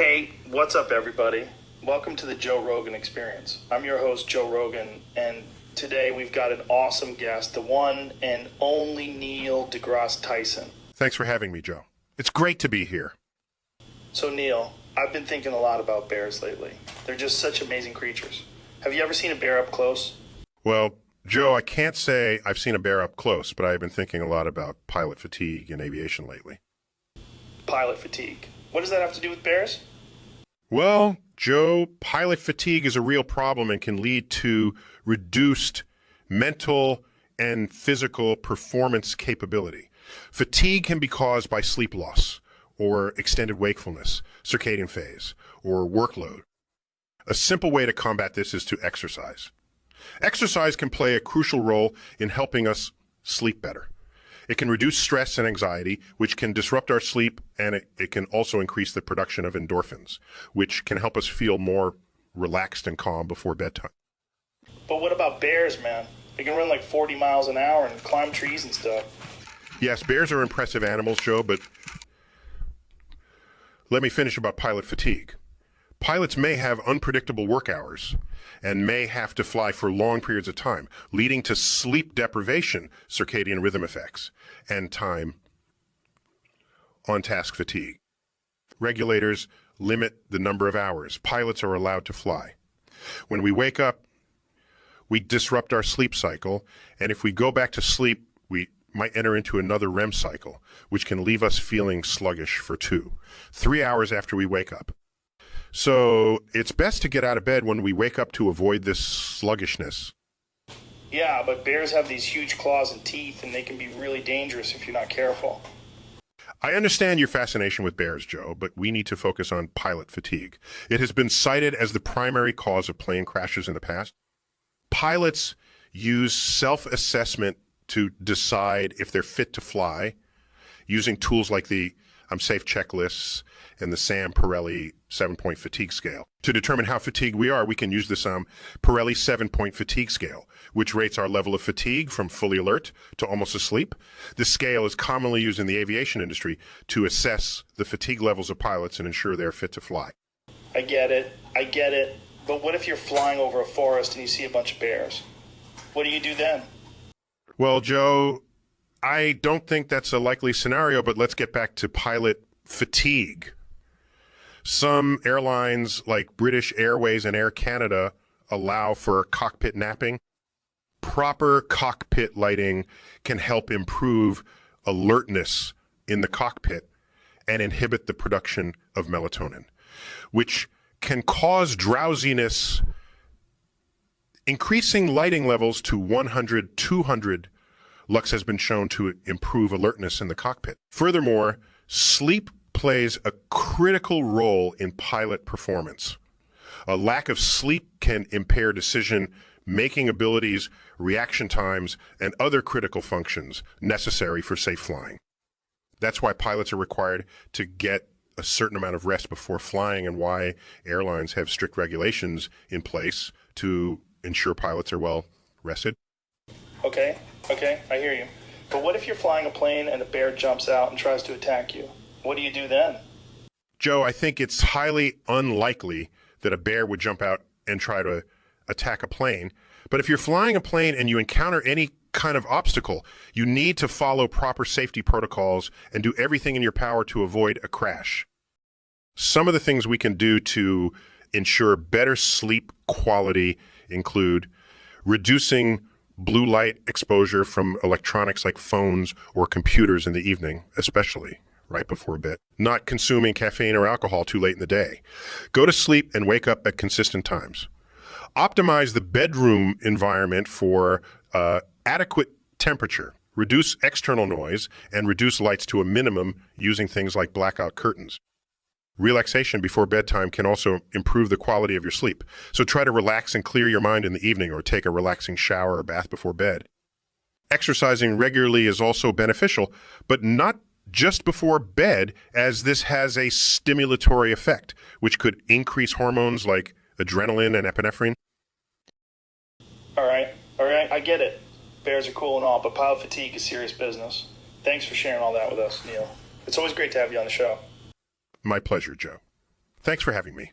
Hey, what's up, everybody? Welcome to the Joe Rogan Experience. I'm your host, Joe Rogan, and today we've got an awesome guest, the one and only Neil deGrasse Tyson. Thanks for having me, Joe. It's great to be here. So, Neil, I've been thinking a lot about bears lately. They're just such amazing creatures. Have you ever seen a bear up close? Well, Joe, I can't say I've seen a bear up close, but I've been thinking a lot about pilot fatigue in aviation lately. Pilot fatigue. What does that have to do with bears? Well, Joe, pilot fatigue is a real problem and can lead to reduced mental and physical performance capability. Fatigue can be caused by sleep loss or extended wakefulness, circadian phase, or workload. A simple way to combat this is to exercise. Exercise can play a crucial role in helping us sleep better. It can reduce stress and anxiety, which can disrupt our sleep, and it can also increase the production of endorphins, which can help us feel more relaxed and calm before bedtime. But what about bears, man? They can run like 40 miles an hour and climb trees and stuff. Yes, bears are impressive animals, Joe, but let me finish about pilot fatigue. Pilots may have unpredictable work hours and may have to fly for long periods of time, leading to sleep deprivation, circadian rhythm effects, and time on task fatigue. Regulators limit the number of hours pilots are allowed to fly. When we wake up, we disrupt our sleep cycle, and if we go back to sleep, we might enter into another REM cycle, which can leave us feeling sluggish for 3 hours after we wake up. So it's best to get out of bed when we wake up to avoid this sluggishness. Yeah, but bears have these huge claws and teeth, and they can be really dangerous if you're not careful. I understand your fascination with bears, Joe, but we need to focus on pilot fatigue. It has been cited as the primary cause of plane crashes in the past. Pilots use self-assessment to decide if they're fit to fly, using tools like the I'm Safe checklists and the Sam Pirelli 7-point fatigue scale. To determine how fatigued we are, we can use the Pirelli 7-point fatigue scale, which rates our level of fatigue from fully alert to almost asleep. This scale is commonly used in the aviation industry to assess the fatigue levels of pilots and ensure they're fit to fly. I get it. But what if you're flying over a forest and you see a bunch of bears? What do you do then? Well, Joe, I don't think that's a likely scenario, but let's get back to pilot fatigue. Some airlines like British Airways and Air Canada allow for cockpit napping. Proper cockpit lighting can help improve alertness in the cockpit and inhibit the production of melatonin, which can cause drowsiness. Increasing lighting levels to 100, 200 lux has been shown to improve alertness in the cockpit. Furthermore, sleep plays a critical role in pilot performance. A lack of sleep can impair decision-making abilities, reaction times, and other critical functions necessary for safe flying. That's why pilots are required to get a certain amount of rest before flying and why airlines have strict regulations in place to ensure pilots are well rested. Okay, I hear you. But what if you're flying a plane and a bear jumps out and tries to attack you? What do you do then? Joe, I think it's highly unlikely that a bear would jump out and try to attack a plane. But if you're flying a plane and you encounter any kind of obstacle, you need to follow proper safety protocols and do everything in your power to avoid a crash. Some of the things we can do to ensure better sleep quality include reducing blue light exposure from electronics like phones or computers in the evening, especially right before bed. Not consuming caffeine or alcohol too late in the day. Go to sleep and wake up at consistent times. Optimize the bedroom environment for adequate temperature. Reduce external noise and reduce lights to a minimum using things like blackout curtains. Relaxation before bedtime can also improve the quality of your sleep. So try to relax and clear your mind in the evening or take a relaxing shower or bath before bed. Exercising regularly is also beneficial, but not just before bed, as this has a stimulatory effect, which could increase hormones like adrenaline and epinephrine. All right, I get it. Bears are cool and all, but pilot fatigue is serious business. Thanks for sharing all that with us, Neil. It's always great to have you on the show. My pleasure, Joe. Thank Thanks for having me.